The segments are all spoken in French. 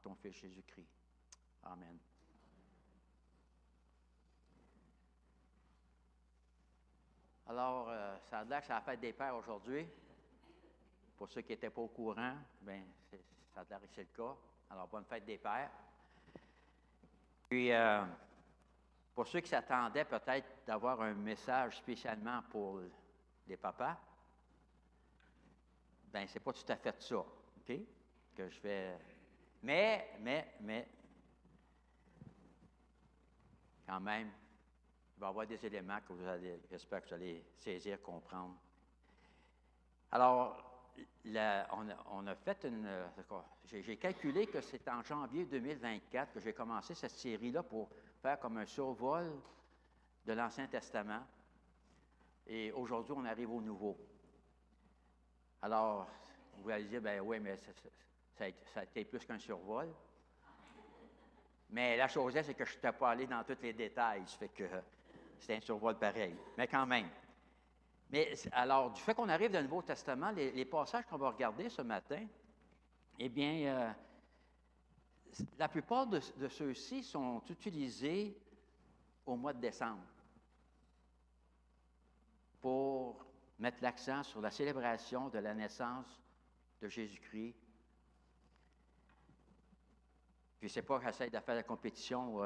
ton Fils Jésus-Christ. Amen. Alors, ça a l'air que c'est la fête des pères aujourd'hui. Pour ceux qui n'étaient pas au courant, bien, ça a l'air que c'est le cas. Alors, bonne fête des pères. Puis, pour ceux qui s'attendaient peut-être d'avoir un message spécialement pour les papas, bien, c'est pas tout à fait ça, OK? Que je vais... Mais, quand même, il va y avoir des éléments que j'espère que vous allez saisir, comprendre. Alors, on a fait j'ai calculé que c'est en janvier 2024 que j'ai commencé cette série-là pour faire comme un survol de l'Ancien Testament. Et aujourd'hui, on arrive au Nouveau. Alors, vous allez dire, bien oui, mais ça a été plus qu'un survol. Mais la chose est, c'est que je n'étais pas allé dans tous les détails. Ça fait que c'était un survol pareil. Mais quand même. Mais alors, du fait qu'on arrive dans le Nouveau Testament, les passages qu'on va regarder ce matin, eh bien, la plupart de ceux-ci sont utilisés au mois de décembre pour mettre l'accent sur la célébration de la naissance de Jésus-Christ. Puis c'est pas que j'essaie de faire la compétition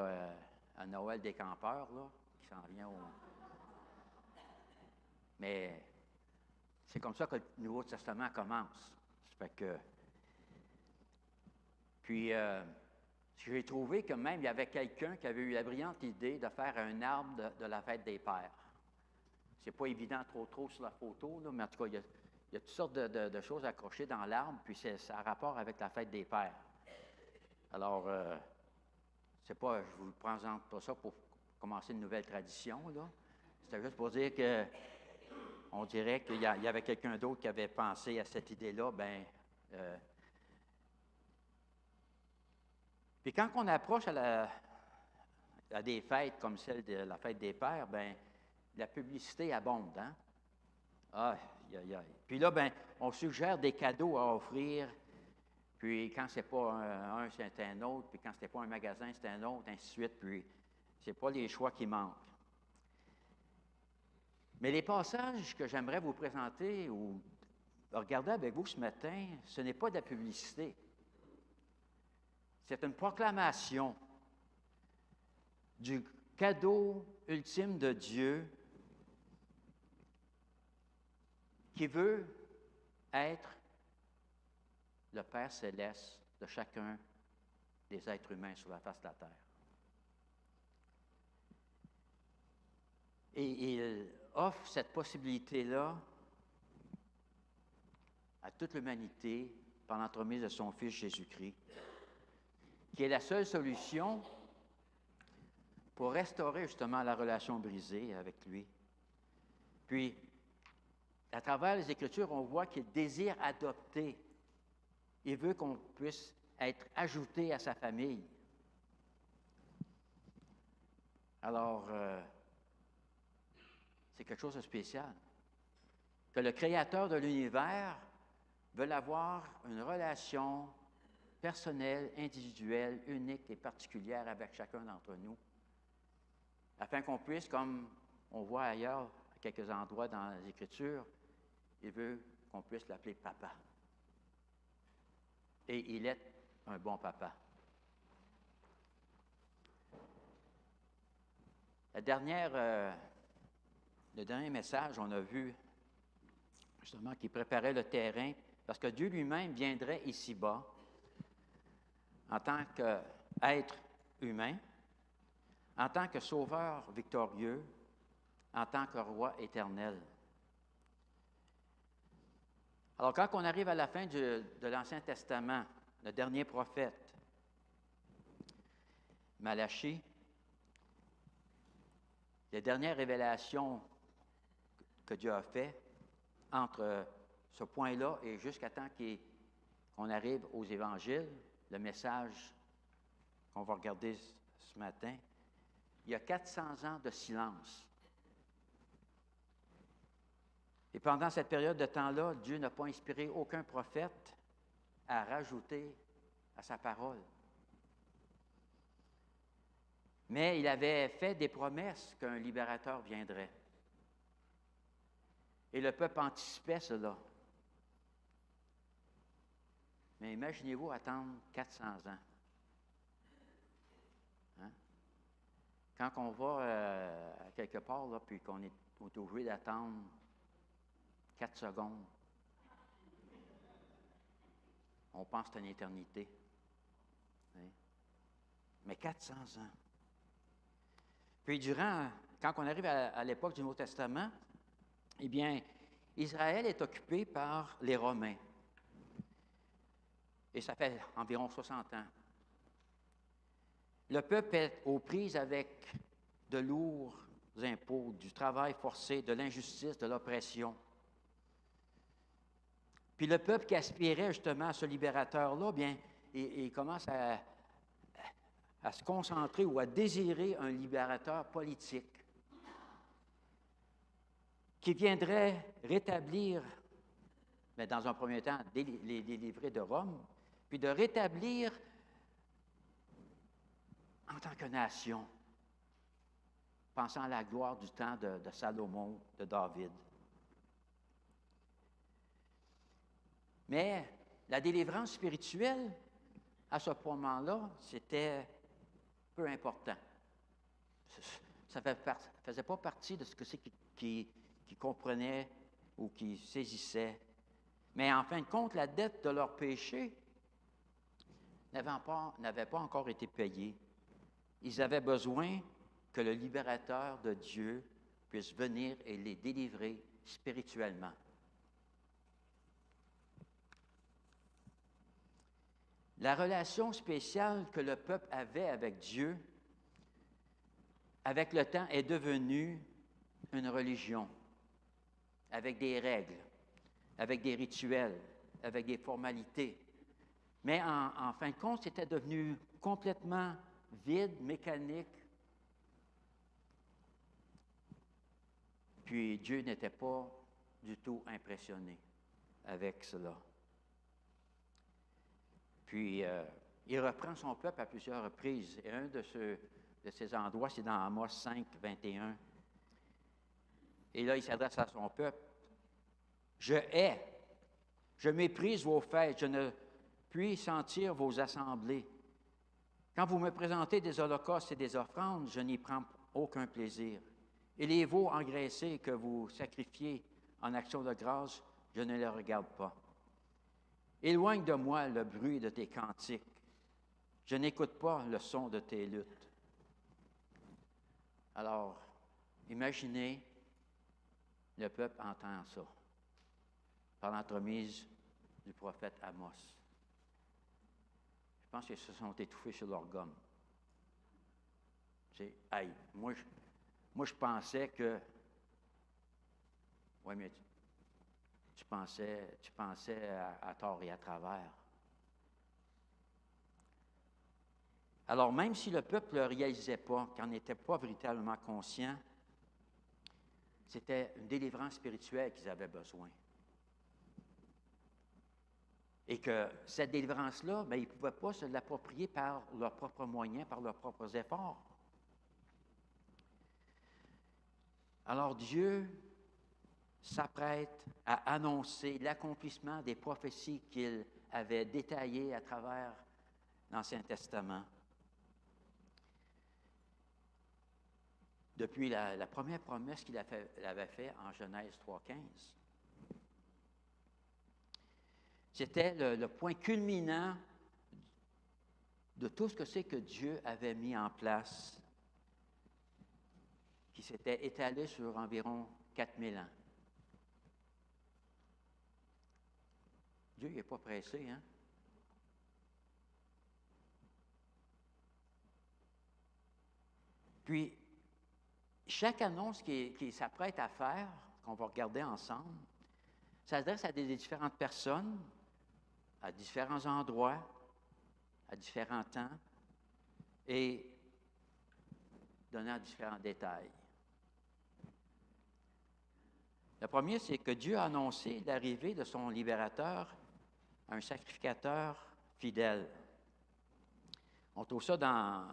à Noël des campeurs, là, qui s'en vient au... Mais c'est comme ça que le Nouveau Testament commence. Ça fait que... Puis, j'ai trouvé que même il y avait quelqu'un qui avait eu la brillante idée de faire un arbre de la fête des pères. C'est pas évident trop sur la photo, là, mais en tout cas, il y a toutes sortes de choses accrochées dans l'arbre, puis ça a rapport avec la fête des pères. Alors, c'est pas, je vous présente pas ça pour commencer une nouvelle tradition, là. C'était juste pour dire que on dirait qu'il y avait quelqu'un d'autre qui avait pensé à cette idée-là, Puis quand on approche à des fêtes comme celle de la fête des pères, bien, la publicité abonde, hein? Ah, Puis là, bien, on suggère des cadeaux à offrir, puis quand c'est pas un, c'est un autre, puis quand c'était pas un magasin, c'est un autre, ainsi de suite, puis c'est pas les choix qui manquent. Mais les passages que j'aimerais vous présenter ou regarder avec vous ce matin, ce n'est pas de la publicité. C'est une proclamation du cadeau ultime de Dieu qui veut être le Père céleste de chacun des êtres humains sur la face de la terre. Et il offre cette possibilité-là à toute l'humanité par l'entremise de son Fils Jésus-Christ, qui est la seule solution pour restaurer justement la relation brisée avec lui. Puis, à travers les Écritures, on voit qu'il désire adopter. Il veut qu'on puisse être ajouté à sa famille. Alors, c'est quelque chose de spécial. Que le Créateur de l'univers veut avoir une relation personnelle, individuelle, unique et particulière avec chacun d'entre nous, afin qu'on puisse, comme on voit ailleurs, à quelques endroits dans les Écritures, il veut qu'on puisse l'appeler papa. Et il est un bon papa. Le dernier message, on a vu justement qu'il préparait le terrain parce que Dieu lui-même viendrait ici-bas en tant qu'être humain, en tant que sauveur victorieux, en tant que roi éternel. Alors, quand on arrive à la fin de l'Ancien Testament, le dernier prophète, Malachie, les dernières révélations que Dieu a faites entre ce point-là et jusqu'à temps qu'on arrive aux évangiles, le message qu'on va regarder ce matin, il y a 400 ans de silence. Et pendant cette période de temps-là, Dieu n'a pas inspiré aucun prophète à rajouter à sa parole. Mais il avait fait des promesses qu'un libérateur viendrait. Et le peuple anticipait cela. Mais imaginez-vous attendre 400 ans. Hein? Quand on va à quelque part, là, puis qu'on est obligé d'attendre 4 secondes, on pense que c'est une éternité. Hein? Mais 400 ans. Puis quand on arrive à l'époque du Nouveau Testament, eh bien, Israël est occupé par les Romains. Et ça fait environ 60 ans. Le peuple est aux prises avec de lourds impôts, du travail forcé, de l'injustice, de l'oppression. Puis le peuple qui aspirait justement à ce libérateur-là, bien, il commence à se concentrer ou à désirer un libérateur politique qui viendrait rétablir, mais dans un premier temps, les délivrer de Rome, puis de rétablir en tant que nation, pensant à la gloire du temps de Salomon, de David. Mais la délivrance spirituelle, à ce moment-là, c'était peu important. Ça ne faisait pas partie de ce que c'est qui comprenait ou qui saisissait. Mais en fin de compte, la dette de leur péché n'avait pas encore été payée. Ils avaient besoin que le libérateur de Dieu puisse venir et les délivrer spirituellement. La relation spéciale que le peuple avait avec Dieu, avec le temps, est devenue une religion, avec des règles, avec des rituels, avec des formalités. Mais en fin de compte, c'était devenu complètement vide, mécanique. Puis Dieu n'était pas du tout impressionné avec cela. Puis il reprend son peuple à plusieurs reprises. Et un de ces endroits, c'est dans Amos 5, 21. Et là, il s'adresse à son peuple. Je hais, je méprise vos fêtes, je ne puis sentir vos assemblées. Quand vous me présentez des holocaustes et des offrandes, je n'y prends aucun plaisir. Et les veaux engraissés que vous sacrifiez en action de grâce, je ne les regarde pas. Éloigne de moi le bruit de tes cantiques. Je n'écoute pas le son de tes luttes. Alors, imaginez, le peuple entend ça par l'entremise du prophète Amos. Je pense qu'ils se sont étouffés sur leur gomme. C'est, hey, moi, je pensais que. Oui, mais tu pensais à tort et à travers. Alors, même si le peuple ne le réalisait pas, qu'il n'en était pas véritablement conscient, c'était une délivrance spirituelle qu'ils avaient besoin. Et que cette délivrance-là, bien, ils ne pouvaient pas se l'approprier par leurs propres moyens, par leurs propres efforts. Alors Dieu s'apprête à annoncer l'accomplissement des prophéties qu'il avait détaillées à travers l'Ancien Testament. Depuis la première promesse qu'il avait faite en Genèse 3,15. C'était le point culminant de tout ce que c'est que Dieu avait mis en place, qui s'était étalé sur environ 4000 ans. Dieu n'est pas pressé, hein? Puis, chaque annonce qu'il s'apprête à faire, qu'on va regarder ensemble, s'adresse à des différentes personnes, à différents endroits, à différents temps, et donnant différents détails. Le premier, c'est que Dieu a annoncé l'arrivée de son libérateur, un sacrificateur fidèle. On trouve ça dans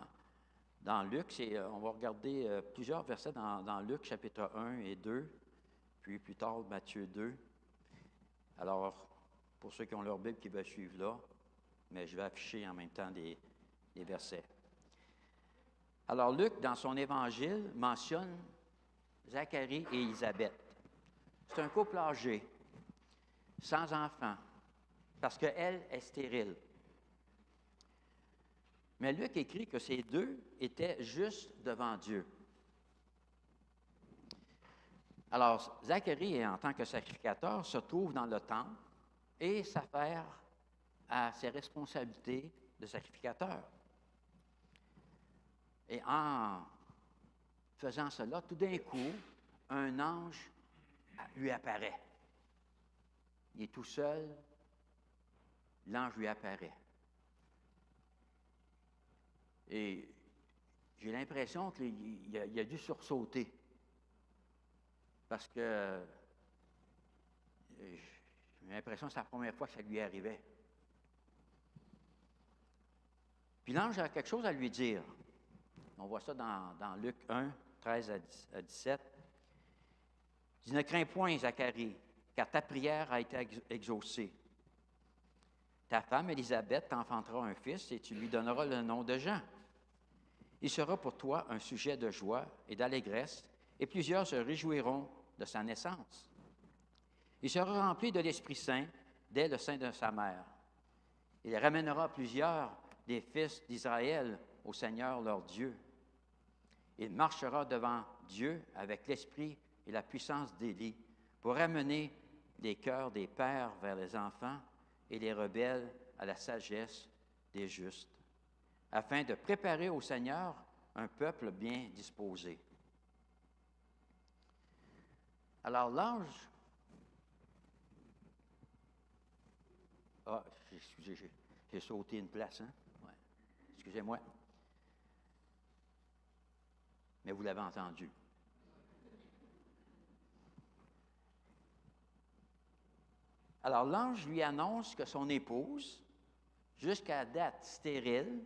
dans Luc. On va regarder plusieurs versets dans Luc, chapitre 1 et 2, puis plus tard Matthieu 2. Alors, pour ceux qui ont leur Bible qui veulent suivre là, mais je vais afficher en même temps les versets. Alors, Luc, dans son évangile, mentionne Zacharie et Élisabeth. C'est un couple âgé, sans enfant, parce qu'elle est stérile. Mais Luc écrit que ces deux étaient justes devant Dieu. Alors, Zacharie, en tant que sacrificateur, se trouve dans le temple et s'affaire à ses responsabilités de sacrificateur. Et en faisant cela, tout d'un coup, un ange lui apparaît. Il est tout seul, l'ange lui apparaît. Et j'ai l'impression qu'il a dû sursauter. Parce que j'ai l'impression que c'est la première fois que ça lui arrivait. Puis l'ange a quelque chose à lui dire. On voit ça dans Luc 1, 13 à 17. Il dit, ne crains point, Zacharie, car ta prière a été exaucée. Ta femme, Élisabeth, t'enfantera un fils et tu lui donneras le nom de Jean. Il sera pour toi un sujet de joie et d'allégresse, et plusieurs se réjouiront de sa naissance. Il sera rempli de l'Esprit Saint dès le sein de sa mère. Il ramènera plusieurs des fils d'Israël au Seigneur leur Dieu. Il marchera devant Dieu avec l'esprit et la puissance d'Élie pour ramener les cœurs des pères vers les enfants et les rebelles à la sagesse des justes, afin de préparer au Seigneur un peuple bien disposé. Alors l'ange... Ah, excusez, j'ai sauté une place, hein? Ouais. Excusez-moi. Mais vous l'avez entendu. Alors l'ange lui annonce que son épouse, jusqu'à date stérile,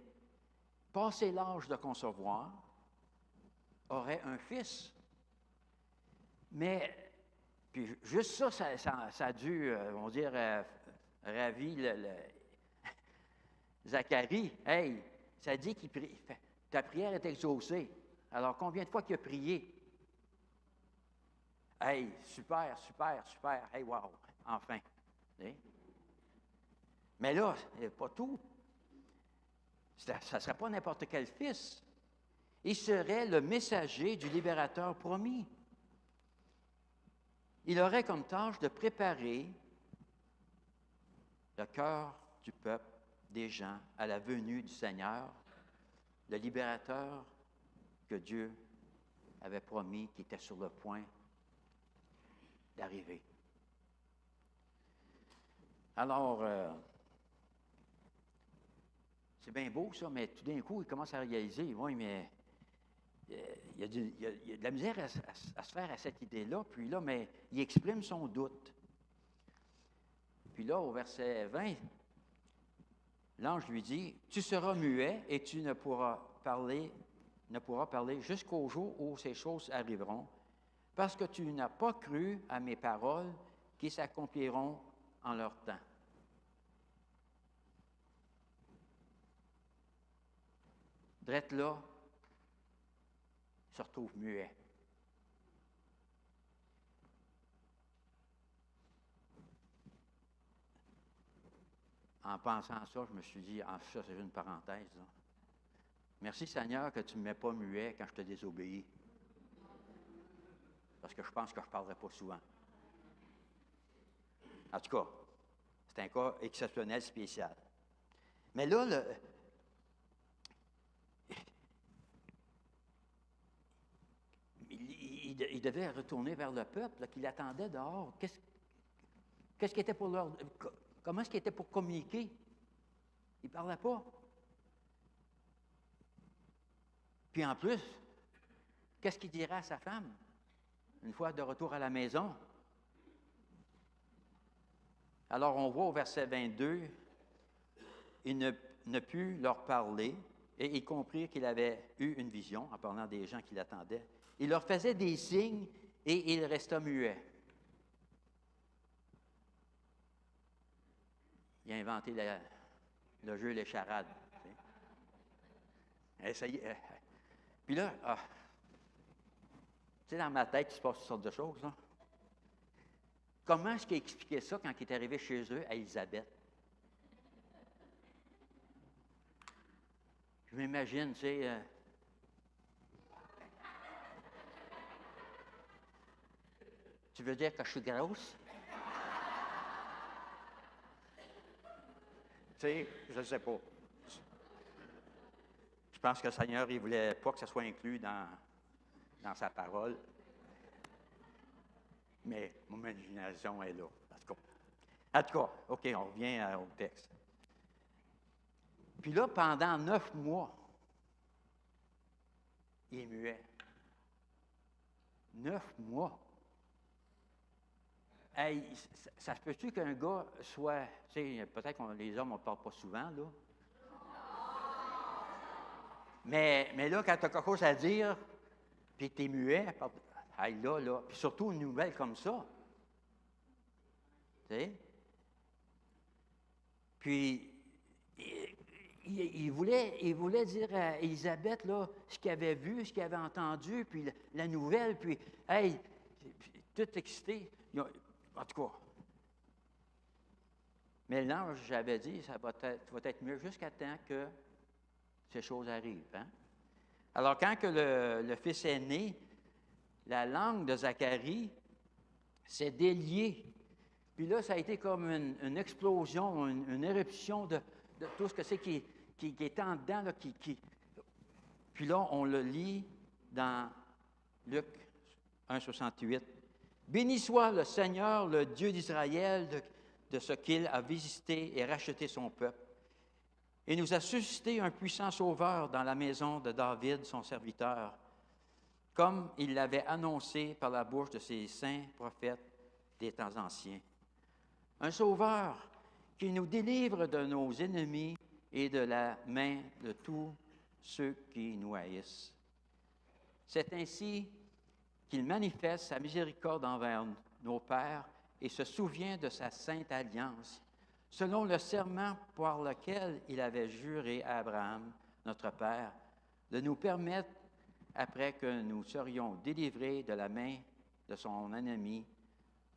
passé l'âge de concevoir, aurait un fils. Mais, puis juste ça a dû, on va dire, ravir Zacharie. Hey, ça dit qu'il prie, ta prière est exaucée. Alors, combien de fois qu'il a prié? Hey, super, super, super. Hey, wow, enfin. Mais là, pas tout. Ça ne serait pas n'importe quel fils. Il serait le messager du libérateur promis. Il aurait comme tâche de préparer le cœur du peuple, des gens, à la venue du Seigneur, le libérateur que Dieu avait promis, qui était sur le point d'arriver. Alors, c'est bien beau ça, mais tout d'un coup, il commence à réaliser, oui, mais il y a de la misère à se faire à cette idée-là, puis là, mais il exprime son doute. Puis là, au verset 20, l'ange lui dit, « Tu seras muet et tu ne pourras parler jusqu'au jour où ces choses arriveront, parce que tu n'as pas cru à mes paroles qui s'accompliront en leur temps. » Drette là, il se retrouve muet. En pensant à ça, je me suis dit, ça c'est une parenthèse, là. Merci Seigneur que tu ne me mets pas muet quand je te désobéis. Parce que je pense que je ne parlerai pas souvent. En tout cas, c'est un cas exceptionnel, spécial. Mais là, il devait retourner vers le peuple là, qui l'attendait dehors. Qu'est-ce qui était pour leur... Comment est-ce qu'il était pour communiquer? Il ne parlait pas. Puis en plus, qu'est-ce qu'il dirait à sa femme une fois de retour à la maison? Alors on voit au verset 22, il ne put leur parler et ils comprirent qu'il avait eu une vision en parlant des gens qui l'attendaient. Il leur faisait des signes et il resta muet. Il a inventé le jeu Les Charades. Essayez. Puis là, tu sais, dans ma tête, il se passe toutes sortes de choses. Là. Comment est-ce qu'il a expliqué ça quand il est arrivé chez eux à Élisabeth? Je m'imagine, tu sais... tu veux dire que je suis grosse? Tu sais, je ne sais pas. Je pense que le Seigneur, il ne voulait pas que ça soit inclus dans sa parole. Mais mon imagination est là. En tout cas, OK, on revient au texte. Puis là, pendant 9 mois, il est muet. 9 mois. Hey, ça se peut-tu qu'un gars soit... Tu sais, peut-être que les hommes, on ne parle pas souvent, là. Mais là, quand tu as quelque chose à dire, puis que tu es muet, hey, là. Puis surtout une nouvelle comme ça. Tu sais? Puis, il voulait dire à Élisabeth, là, ce qu'il avait vu, ce qu'il avait entendu, puis la nouvelle, puis, hey, tout excité. En tout cas. Mais l'ange, j'avais dit, ça va être mieux jusqu'à temps que ces choses arrivent. Hein? Alors, quand que le fils est né, la langue de Zacharie s'est déliée. Puis là, ça a été comme une explosion, une éruption de tout ce que c'est qui est en dedans. Là, Puis là, on le lit dans Luc 1,68. « Béni soit le Seigneur, le Dieu d'Israël, de ce qu'il a visité et racheté son peuple. Et nous a suscité un puissant sauveur dans la maison de David, son serviteur, comme il l'avait annoncé par la bouche de ses saints prophètes des temps anciens. Un sauveur qui nous délivre de nos ennemis et de la main de tous ceux qui nous haïssent. C'est ainsi qu'il manifeste sa miséricorde envers nos pères et se souvient de sa sainte alliance, selon le serment par lequel il avait juré à Abraham, notre père, de nous permettre, après que nous serions délivrés de la main de son ennemi,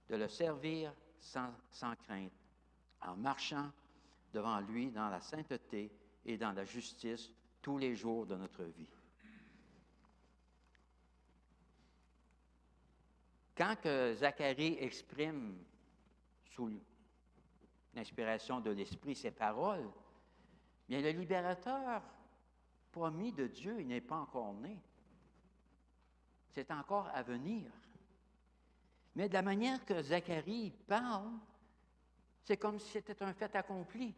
de le servir sans crainte, en marchant devant lui dans la sainteté et dans la justice tous les jours de notre vie. » Quand que Zacharie exprime sous l'inspiration de l'Esprit ses paroles, bien le libérateur promis de Dieu, il n'est pas encore né. C'est encore à venir. Mais de la manière que Zacharie parle, c'est comme si c'était un fait accompli.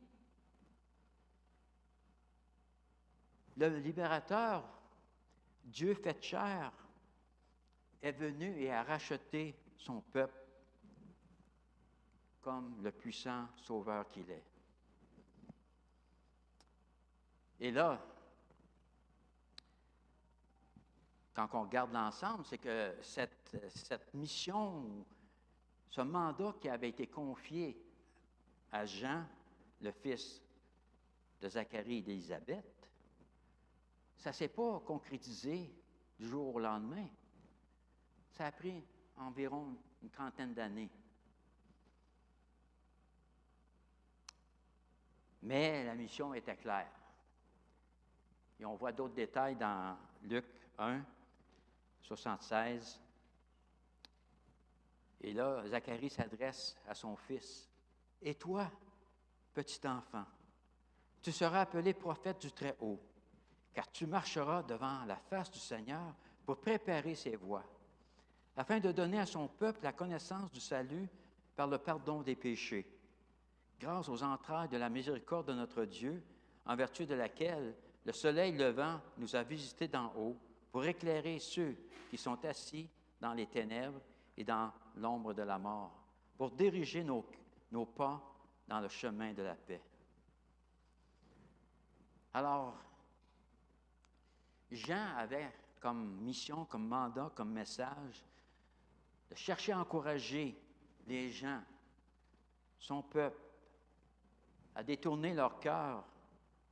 Le libérateur, Dieu fait chair, est venu et a racheté son peuple comme le puissant sauveur qu'il est. Et là, quand on regarde l'ensemble, c'est que cette mission, ce mandat qui avait été confié à Jean, le fils de Zacharie et d'Élisabeth, ça ne s'est pas concrétisé du jour au lendemain. Ça a pris environ une trentaine d'années. Mais la mission était claire. Et on voit d'autres détails dans Luc 1, 76. Et là, Zacharie s'adresse à son fils. « Et toi, petit enfant, tu seras appelé prophète du Très-Haut, car tu marcheras devant la face du Seigneur pour préparer ses voies, afin de donner à son peuple la connaissance du salut par le pardon des péchés, grâce aux entrailles de la miséricorde de notre Dieu, en vertu de laquelle le soleil levant nous a visités d'en haut pour éclairer ceux qui sont assis dans les ténèbres et dans l'ombre de la mort, pour diriger nos pas dans le chemin de la paix. » Alors, Jean avait comme mission, comme mandat, comme message, de chercher à encourager les gens, son peuple, à détourner leur cœur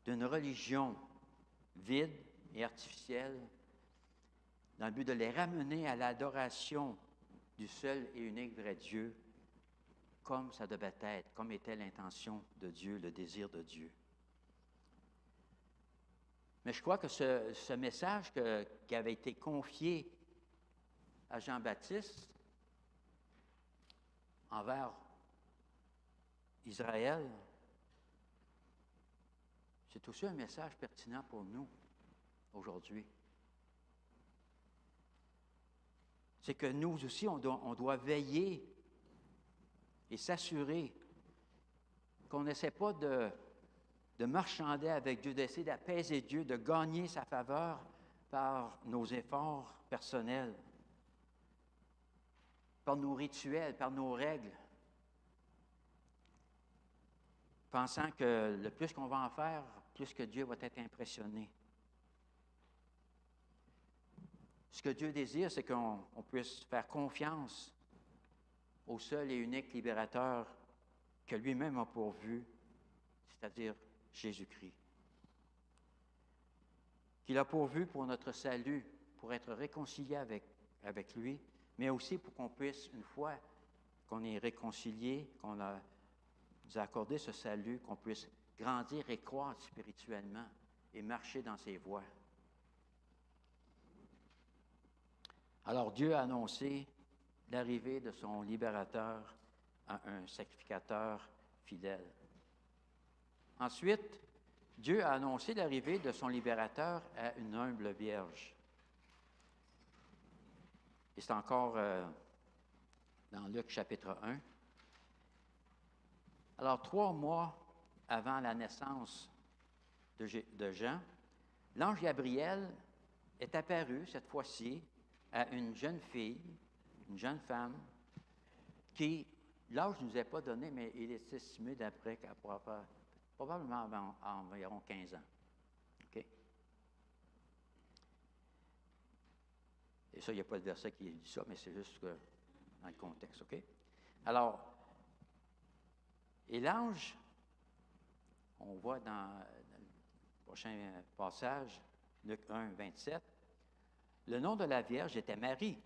d'une religion vide et artificielle, dans le but de les ramener à l'adoration du seul et unique vrai Dieu, comme ça devait être, comme était l'intention de Dieu, le désir de Dieu. Mais je crois que ce message qui avait été confié à Jean-Baptiste envers Israël, c'est aussi un message pertinent pour nous aujourd'hui. C'est que nous aussi, on doit veiller et s'assurer qu'on n'essaie pas de marchander avec Dieu, d'essayer d'apaiser Dieu, de gagner sa faveur par nos efforts personnels, par nos rituels, par nos règles, pensant que le plus qu'on va en faire, plus que Dieu va être impressionné. Ce que Dieu désire, c'est qu'on puisse faire confiance au seul et unique libérateur que lui-même a pourvu, c'est-à-dire Jésus-Christ. Qu'il a pourvu pour notre salut, pour être réconcilié avec lui, mais aussi pour qu'on puisse, une fois qu'on est réconcilié, qu'on nous a accordé ce salut, qu'on puisse grandir et croître spirituellement et marcher dans ses voies. Alors Dieu a annoncé l'arrivée de son libérateur à un sacrificateur fidèle. Ensuite, Dieu a annoncé l'arrivée de son libérateur à une humble vierge. Et c'est encore dans Luc chapitre 1. Alors, 3 mois avant la naissance de Jean, l'ange Gabriel est apparu, cette fois-ci, à une jeune fille, une jeune femme, qui, l'âge ne nous est pas donné, mais il est estimé d'après qu'elle pourra faire probablement environ 15 ans. OK? Et ça, il n'y a pas de verset qui dit ça, mais c'est juste dans le contexte. OK? Alors, et l'ange, on voit dans le prochain passage, Luc 1, 27, le nom de la Vierge était Marie.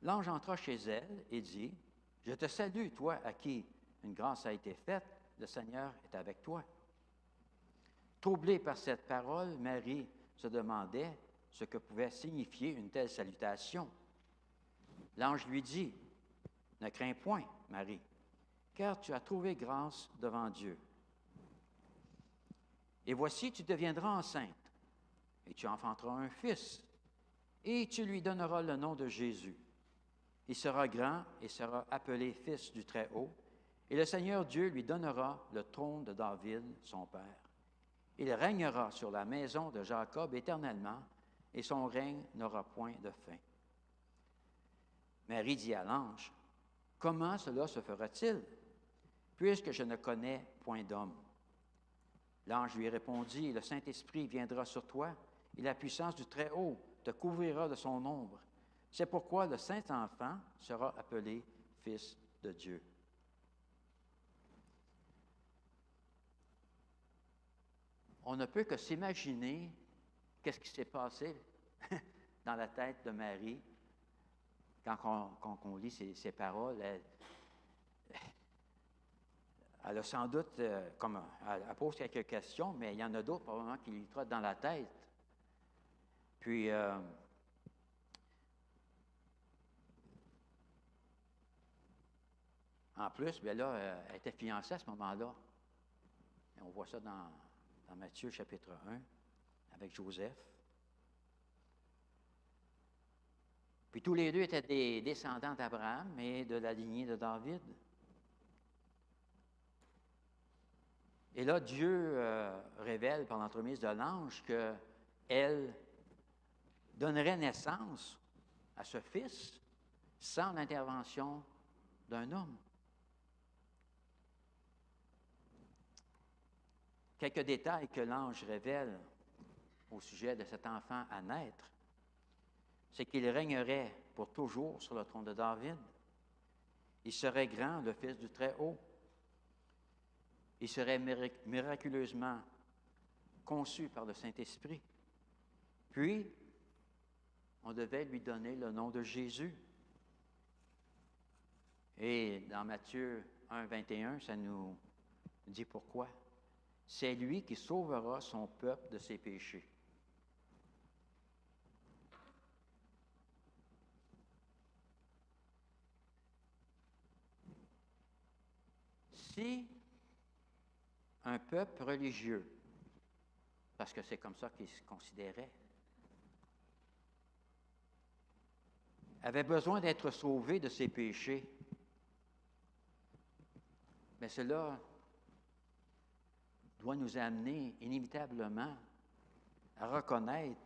L'ange entra chez elle et dit, « Je te salue, toi à qui une grâce a été faite, le Seigneur est avec toi. » Troublée par cette parole, Marie se demandait ce que pouvait signifier une telle salutation. L'ange lui dit, « Ne crains point, Marie, car tu as trouvé grâce devant Dieu. Et voici, tu deviendras enceinte, et tu enfanteras un fils, et tu lui donneras le nom de Jésus. Il sera grand et sera appelé Fils du Très-Haut, et le Seigneur Dieu lui donnera le trône de David, son père. Il régnera sur la maison de Jacob éternellement, et son règne n'aura point de fin. » Marie dit à l'ange, « Comment cela se fera-t-il, puisque je ne connais point d'homme? » L'ange lui répondit, « Le Saint-Esprit viendra sur toi, et la puissance du Très-Haut te couvrira de son ombre. C'est pourquoi le Saint-Enfant sera appelé Fils de Dieu. » On ne peut que s'imaginer qu'est-ce qui s'est passé dans la tête de Marie quand on lit ces paroles. Elle a sans doute, elle pose quelques questions, mais il y en a d'autres probablement qui lui trottent dans la tête. Puis, en plus, bien là, elle était fiancée à ce moment-là. Et on voit ça dans Matthieu chapitre 1, avec Joseph. Puis tous les deux étaient des descendants d'Abraham et de la lignée de David. Et là, Dieu révèle par l'entremise de l'ange qu'elle donnerait naissance à ce fils sans l'intervention d'un homme. Quelques détails que l'ange révèle au sujet de cet enfant à naître, c'est qu'il régnerait pour toujours sur le trône de David. Il serait grand, le Fils du Très-Haut. Il serait miraculeusement conçu par le Saint-Esprit. Puis, on devait lui donner le nom de Jésus. Et dans Matthieu 1, 21, ça nous dit pourquoi. C'est lui qui sauvera son peuple de ses péchés. Si un peuple religieux, parce que c'est comme ça qu'il se considérait, avait besoin d'être sauvé de ses péchés, mais cela doit nous amener inévitablement à reconnaître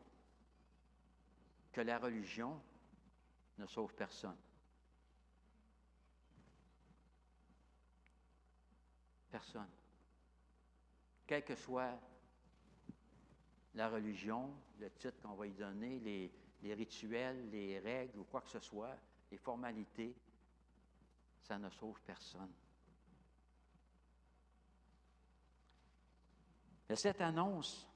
que la religion ne sauve personne. Personne. Quelle que soit la religion, le titre qu'on va y donner, les rituels, les règles ou quoi que ce soit, les formalités, ça ne sauve personne. Mais cette annonce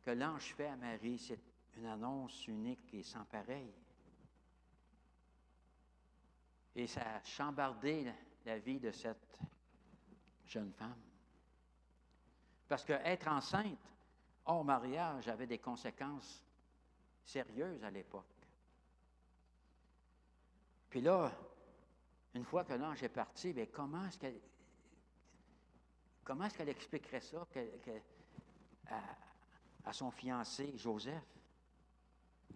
que l'ange fait à Marie, c'est une annonce unique et sans pareille. Et ça a chambardé la vie de cette jeune femme. Parce qu'être enceinte hors mariage avait des conséquences sérieuses à l'époque. Puis là, une fois que l'ange est parti, bien, comment est-ce qu'elle expliquerait ça à son fiancé Joseph,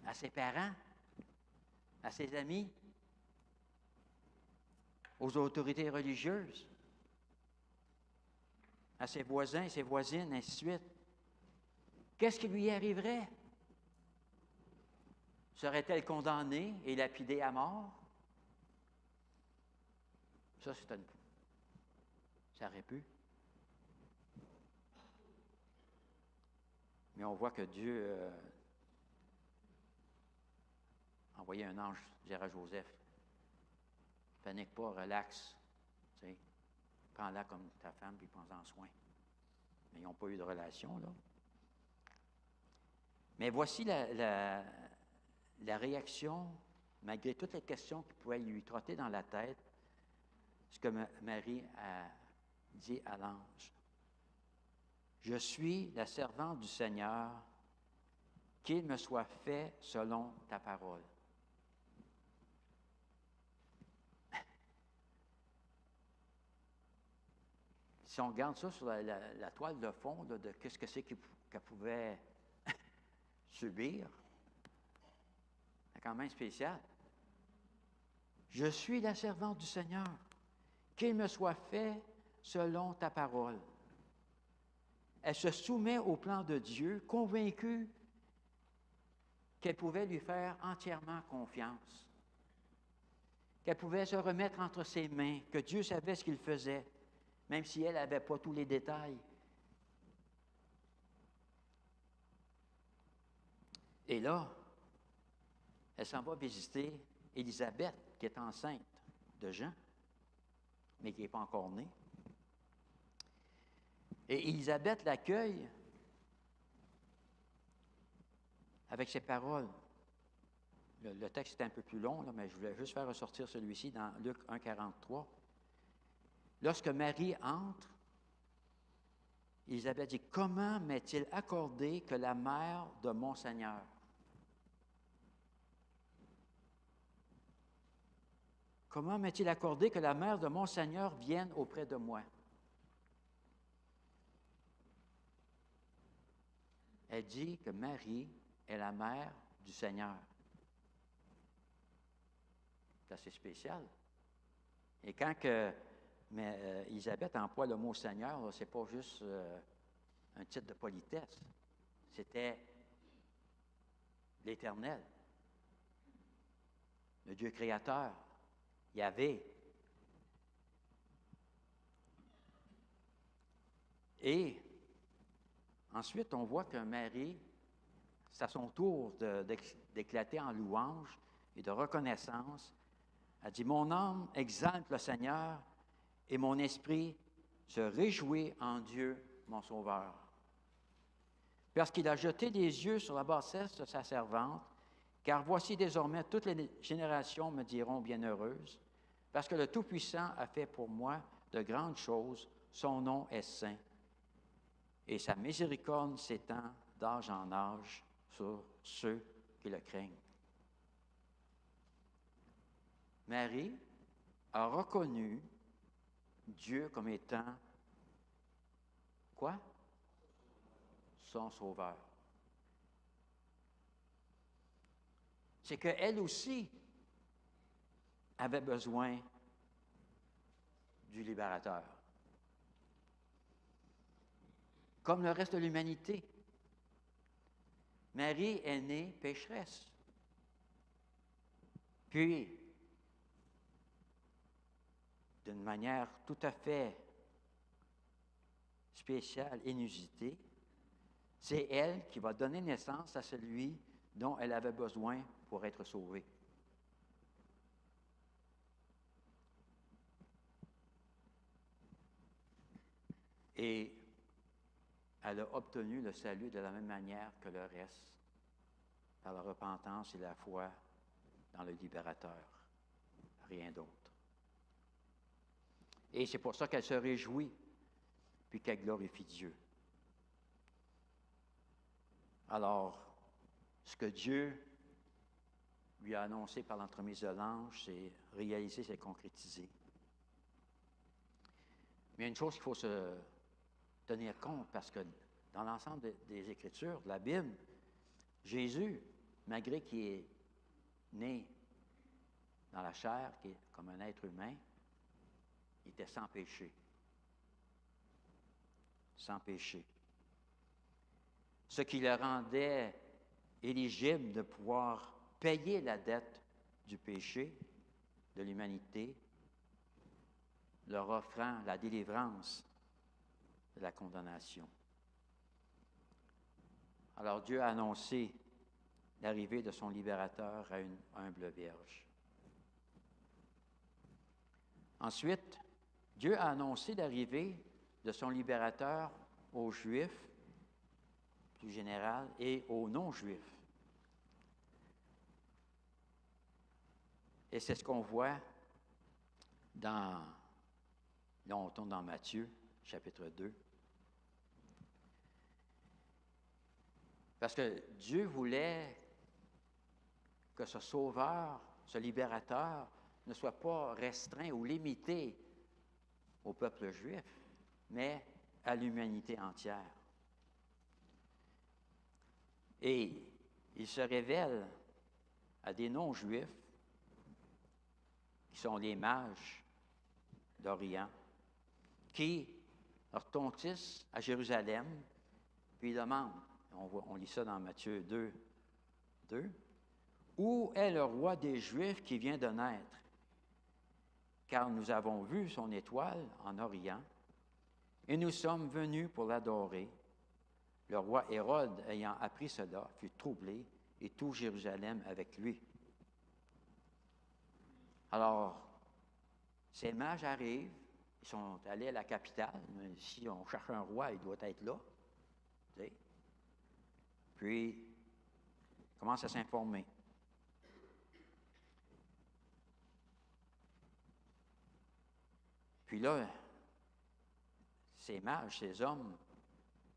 à ses parents, à ses amis, aux autorités religieuses, à ses voisins, ses voisines, ainsi de suite? Qu'est-ce qui lui arriverait? Serait-elle condamnée et lapidée à mort? Ça aurait pu. Mais on voit que Dieu a envoyé un ange dire à Joseph, panique pas, relax, tu sais, prends-la comme ta femme, puis prends-en soin. Mais ils n'ont pas eu de relation, là. Mais voici la réaction, malgré toutes les questions qui pouvaient lui trotter dans la tête, ce que Marie a dit à l'ange. Je suis la servante du Seigneur, qu'il me soit fait selon ta parole. Si on regarde ça sur la toile de fond là, de qu'est-ce que c'est qu'elle pouvait subir, c'est quand même spécial. Je suis la servante du Seigneur, qu'il me soit fait selon ta parole. Elle se soumet au plan de Dieu, convaincue qu'elle pouvait lui faire entièrement confiance, qu'elle pouvait se remettre entre ses mains, que Dieu savait ce qu'il faisait, même si elle n'avait pas tous les détails. Et là, elle s'en va visiter Élisabeth, qui est enceinte de Jean, mais qui n'est pas encore née. Et Élisabeth l'accueille avec ces paroles. Le texte est un peu plus long, là, mais je voulais juste faire ressortir celui-ci dans Luc 1, 43. Lorsque Marie entre, Élisabeth dit, « Comment m'est-il accordé que la mère de mon Seigneur? » Comment m'est-il accordé que la mère de mon Seigneur vienne auprès de moi? Elle dit que Marie est la mère du Seigneur. C'est assez spécial. Et quand Élisabeth emploie le mot Seigneur, ce n'est pas juste un titre de politesse. C'était l'Éternel, le Dieu créateur, Yahvé. Et Ensuite, on voit que Marie, c'est à son tour d'éclater en louange et de reconnaissance. Elle dit, « Mon âme exalte le Seigneur et mon esprit se réjouit en Dieu, mon Sauveur. Parce qu'il a jeté les yeux sur la bassesse de sa servante, car voici désormais toutes les générations me diront bienheureuse, parce que le Tout-Puissant a fait pour moi de grandes choses, son nom est saint, et sa miséricorde s'étend d'âge en âge sur ceux qui le craignent. » Marie a reconnu Dieu comme étant quoi? Son Sauveur. C'est qu'elle aussi avait besoin du libérateur. Comme le reste de l'humanité. Marie est née pécheresse. Puis, d'une manière tout à fait spéciale, inusitée, c'est elle qui va donner naissance à celui dont elle avait besoin pour être sauvée. Et elle a obtenu le salut de la même manière que le reste, par la repentance et la foi dans le libérateur. Rien d'autre. Et c'est pour ça qu'elle se réjouit, puis qu'elle glorifie Dieu. Alors, ce que Dieu lui a annoncé par l'entremise de l'ange, c'est réalisé, c'est concrétisé. Mais il y a une chose qu'il faut se tenir compte, parce que dans l'ensemble des Écritures, de la Bible, Jésus, malgré qu'il est né dans la chair, qui est comme un être humain, il était sans péché. Sans péché. Ce qui le rendait éligible de pouvoir payer la dette du péché de l'humanité, leur offrant la délivrance de la condamnation. Alors Dieu a annoncé l'arrivée de son libérateur à une humble vierge. Ensuite, Dieu a annoncé l'arrivée de son libérateur aux Juifs, plus général, et aux non-Juifs. Et c'est ce qu'on voit là, on tourne dans Matthieu, chapitre 2. Parce que Dieu voulait que ce sauveur, ce libérateur, ne soit pas restreint ou limité au peuple juif, mais à l'humanité entière. Et il se révèle à des non-juifs, qui sont les mages d'Orient, qui retentissent à Jérusalem, puis ils demandent, on lit ça dans Matthieu 2, « Où est le roi des Juifs qui vient de naître? Car nous avons vu son étoile en Orient, et nous sommes venus pour l'adorer. » Le roi Hérode, ayant appris cela, fut troublé, et tout Jérusalem avec lui. Alors, ces mages arrivent, ils sont allés à la capitale. Si on cherche un roi, il doit être là. Tu sais. Puis, ils commencent à s'informer. Puis là, ces mages, ces hommes,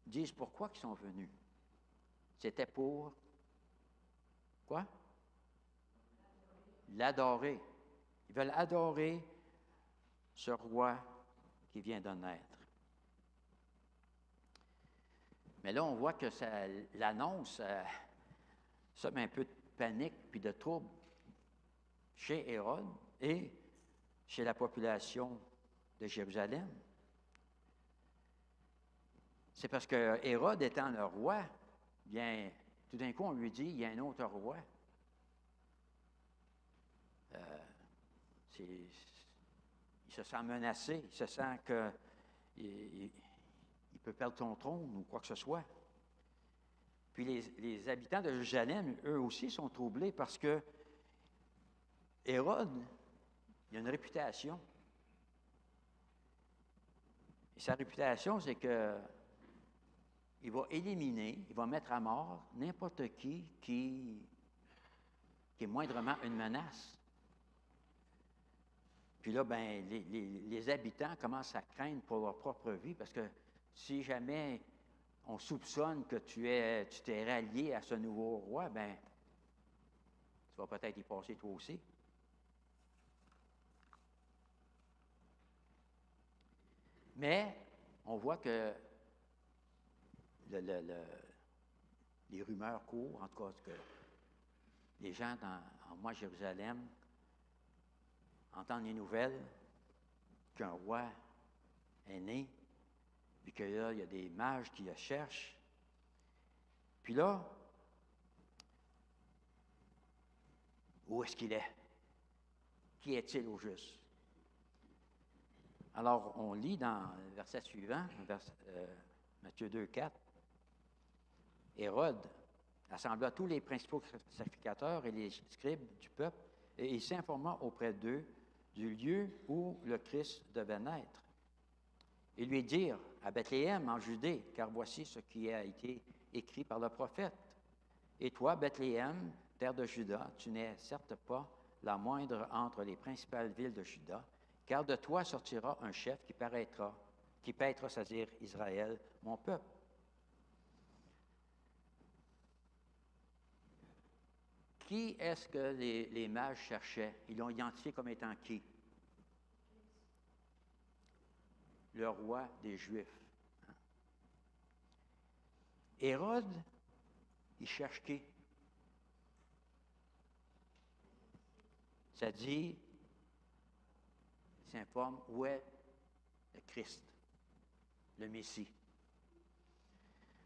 disent pourquoi ils sont venus. C'était pour quoi? L'adorer. Ils veulent adorer ce roi qui vient de naître. Mais là, on voit que l'annonce somme un peu de panique puis de trouble chez Hérode et chez la population de Jérusalem. C'est parce que Hérode étant le roi, bien, tout d'un coup, on lui dit, il y a un autre roi. Il se sent menacé, il se sent qu'il peut perdre son trône ou quoi que ce soit. Puis les habitants de Jérusalem, eux aussi, sont troublés parce que Hérode, il a une réputation. Et sa réputation, c'est que il va éliminer, il va mettre à mort n'importe qui est moindrement une menace. Puis là, ben, les habitants commencent à craindre pour leur propre vie parce que si jamais on soupçonne que tu t'es rallié à ce nouveau roi, ben, tu vas peut-être y passer toi aussi. Mais on voit que les rumeurs courent, en tout cas, que les gens en moi, Jérusalem, entendent les nouvelles qu'un roi est né, puis que là, il y a des mages qui le cherchent. Puis là, où est-ce qu'il est? Qui est-il au juste? Alors, on lit dans le verset suivant, Matthieu 2, 4, Hérode assembla tous les principaux sacrificateurs et les scribes du peuple, et il s'informa auprès d'eux du lieu où le Christ devait naître. Ils lui dirent, à Bethléem, en Judée, car voici ce qui a été écrit par le prophète. Et toi, Bethléem, terre de Juda, tu n'es certes pas la moindre entre les principales villes de Juda, car de toi sortira un chef qui paîtra, c'est-à-dire Israël, mon peuple. Qui est-ce que les mages cherchaient? Ils l'ont identifié comme étant qui? Le roi des Juifs. Hérode, il cherche qui? Ça dit, il s'informe où est le Christ, le Messie.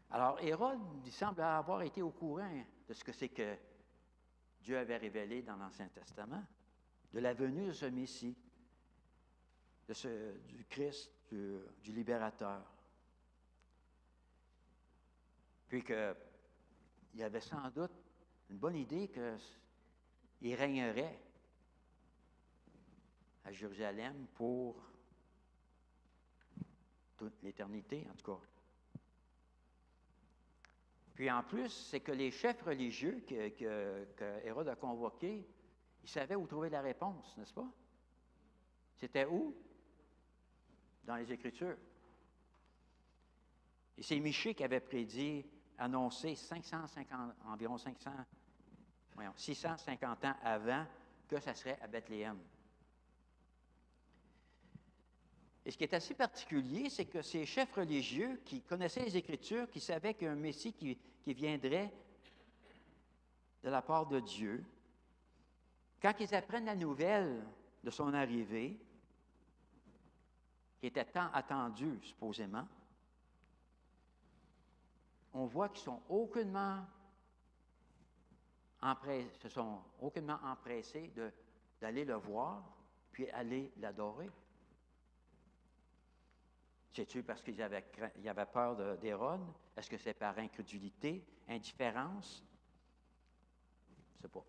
Alors, Hérode, il semble avoir été au courant de ce que c'est que Dieu avait révélé dans l'Ancien Testament, de la venue de ce Messie, du Christ, du libérateur. Puis qu'il avait sans doute une bonne idée qu'il régnerait à Jérusalem pour toute l'éternité, en tout cas. Puis en plus, c'est que les chefs religieux que Hérode a convoqués, ils savaient où trouver la réponse, n'est-ce pas? C'était où? Dans les Écritures. Et c'est Michée qui avait annoncé environ 650 ans avant que ça serait à Bethléem. Et ce qui est assez particulier, c'est que ces chefs religieux qui connaissaient les Écritures, qui savaient qu'il y a un Messie qui viendrait de la part de Dieu, quand ils apprennent la nouvelle de son arrivée, qui était tant attendue, supposément, on voit qu'ils se sont aucunement empressés d'aller le voir, puis aller l'adorer. C'est-tu parce qu'ils avaient peur d'Hérode? Est-ce que c'est par incrédulité, indifférence? Je ne sais pas.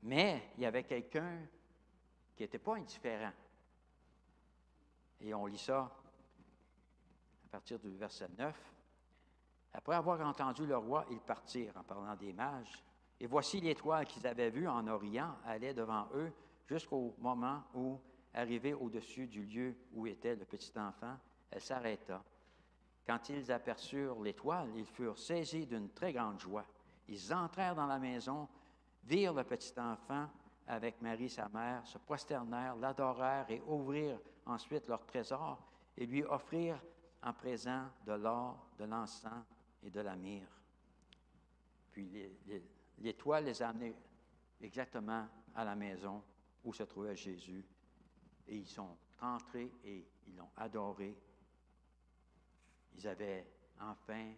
Mais il y avait quelqu'un qui n'était pas indifférent. Et on lit ça à partir du verset 9. Après avoir entendu le roi, ils partirent en parlant des mages. Et voici l'étoile qu'ils avaient vue en Orient allait devant eux jusqu'au moment où, arrivée au-dessus du lieu où était le petit enfant, elle s'arrêta. Quand ils aperçurent l'étoile, ils furent saisis d'une très grande joie. Ils entrèrent dans la maison, virent le petit enfant avec Marie, sa mère, se prosternèrent, l'adorèrent et ouvrirent ensuite leur trésor et lui offrirent en présent de l'or, de l'encens et de la myrrhe. Puis l'étoile les a amenés exactement à la maison où se trouvait Jésus. Et ils sont entrés et ils l'ont adoré. Ils avaient enfin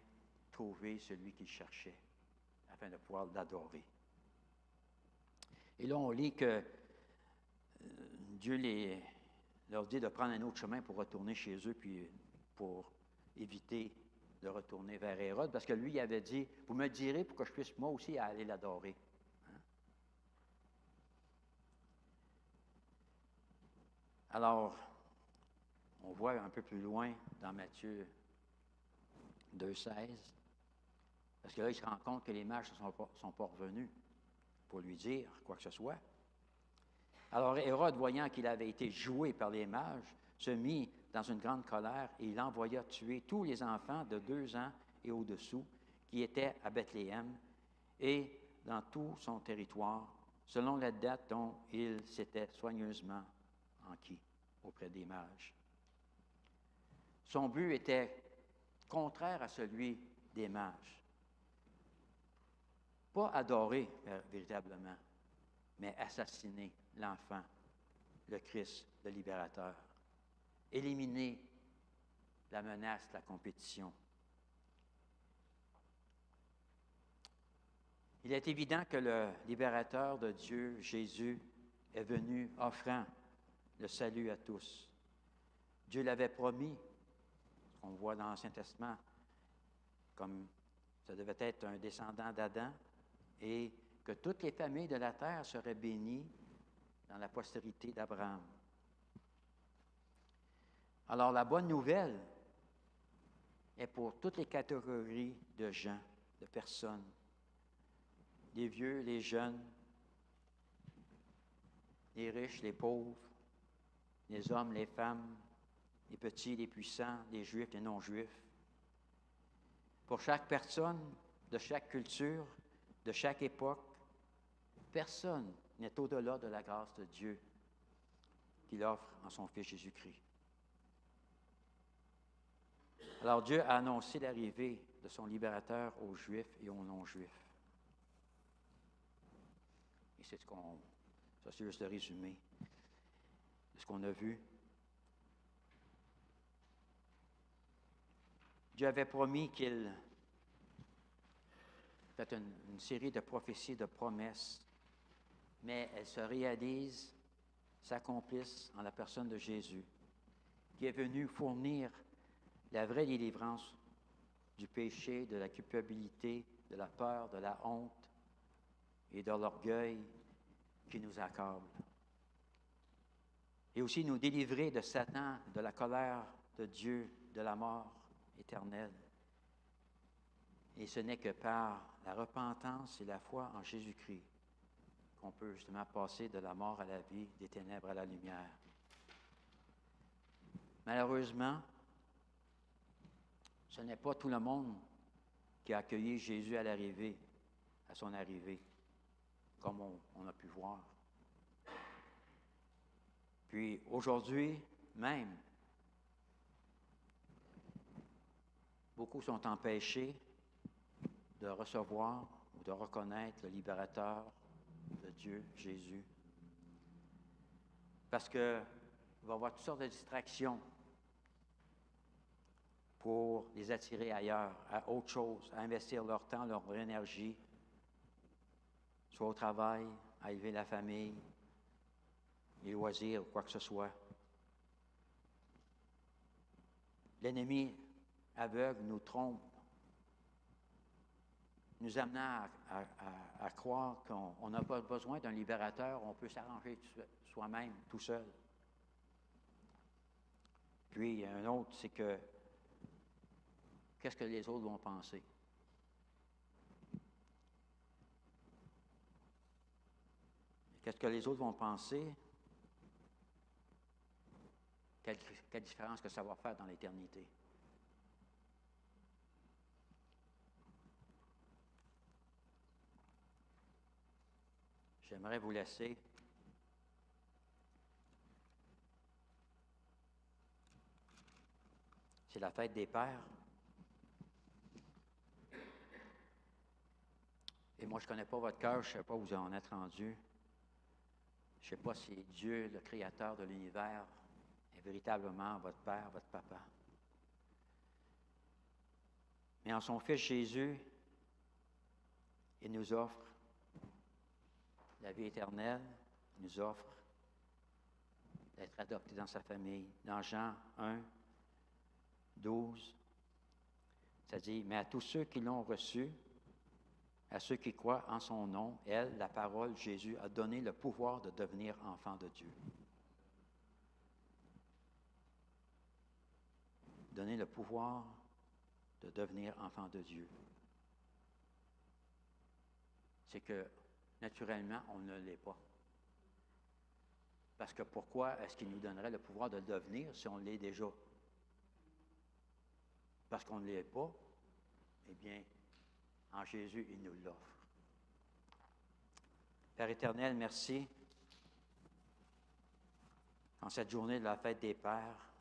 trouvé celui qu'ils cherchaient afin de pouvoir l'adorer. Et là, on lit que Dieu leur dit de prendre un autre chemin pour retourner chez eux, puis pour éviter de retourner vers Hérode, parce que lui, il avait dit, « Vous me direz pour que je puisse moi aussi aller l'adorer. » Hein? Alors, on voit un peu plus loin dans Matthieu 2,16, parce que là, il se rend compte que les mages ne sont pas revenus pour lui dire quoi que ce soit. Alors Hérode, voyant qu'il avait été joué par les mages, se mit dans une grande colère et il envoya tuer tous les enfants de 2 ans et au-dessous qui étaient à Bethléem et dans tout son territoire, selon la date dont il s'était soigneusement enquis auprès des mages. Son but était contraire à celui des mages. Pas adorer véritablement, mais assassiner l'enfant, le Christ, le libérateur. Éliminer la menace, la compétition. Il est évident que le libérateur de Dieu, Jésus, est venu offrant le salut à tous. Dieu l'avait promis, on voit dans l'Ancien Testament, comme ça devait être un descendant d'Adam, et que toutes les familles de la terre seraient bénies dans la postérité d'Abraham. Alors, la bonne nouvelle est pour toutes les catégories de gens, de personnes, les vieux, les jeunes, les riches, les pauvres, les hommes, les femmes, les petits, les puissants, les juifs, les non-juifs. Pour chaque personne, de chaque culture, de chaque époque, personne n'est au-delà de la grâce de Dieu qu'il offre en son Fils Jésus-Christ. Alors Dieu a annoncé l'arrivée de son libérateur aux Juifs et aux non-Juifs. Et c'est ça c'est juste le résumé de ce qu'on a vu. Dieu avait promis qu'il fait une série de prophéties, de promesses, mais elles se réalisent, s'accomplissent en la personne de Jésus, qui est venu fournir la vraie délivrance du péché, de la culpabilité, de la peur, de la honte et de l'orgueil qui nous accable. Et aussi nous délivrer de Satan, de la colère de Dieu, de la mort éternelle. Et ce n'est que par la repentance et la foi en Jésus-Christ qu'on peut justement passer de la mort à la vie, des ténèbres à la lumière. Malheureusement, ce n'est pas tout le monde qui a accueilli Jésus à son arrivée, comme on a pu voir. Puis aujourd'hui même, beaucoup sont empêchés de recevoir ou de reconnaître le libérateur de Dieu, Jésus. Parce qu'il va y avoir toutes sortes de distractions pour les attirer ailleurs, à autre chose, à investir leur temps, leur énergie, soit au travail, à élever la famille, les loisirs, ou quoi que ce soit. L'ennemi aveugle nous trompe, nous amenant à croire qu'on n'a pas besoin d'un libérateur, on peut s'arranger soi-même, tout seul. Puis, il y a un autre, c'est que qu'est-ce que les autres vont penser? Qu'est-ce que les autres vont penser? Quelle différence que ça va faire dans l'éternité? J'aimerais vous laisser c'est la fête des pères. Et moi, je ne connais pas votre cœur, je ne sais pas où vous en êtes rendu. Je ne sais pas si Dieu, le Créateur de l'univers, est véritablement votre Père, votre Papa. Mais en son Fils Jésus, il nous offre la vie éternelle, il nous offre d'être adoptés dans sa famille. Dans Jean 1, 12, Ça dit, mais à tous ceux qui l'ont reçu, à ceux qui croient en son nom, elle, la parole, Jésus, a donné le pouvoir de devenir enfant de Dieu. Donner le pouvoir de devenir enfant de Dieu. C'est que, naturellement, on ne l'est pas. Parce que pourquoi est-ce qu'il nous donnerait le pouvoir de le devenir si on l'est déjà? Parce qu'on ne l'est pas, eh bien, en Jésus, il nous l'offre. Père éternel, merci. En cette journée de la fête des Pères,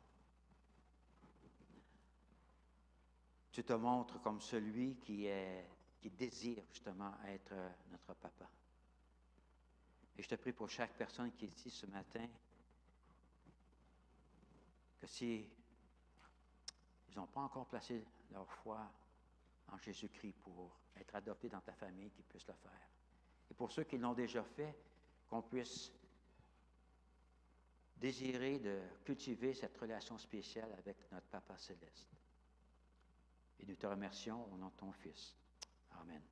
tu te montres comme celui qui désire justement être notre papa. Et je te prie pour chaque personne qui est ici ce matin, que si ils n'ont pas encore placé leur foi en Jésus-Christ pour être adoptés dans ta famille, qu'ils puissent le faire. Et pour ceux qui l'ont déjà fait, qu'on puisse désirer de cultiver cette relation spéciale avec notre Papa céleste. Et nous te remercions au nom de ton Fils. Amen.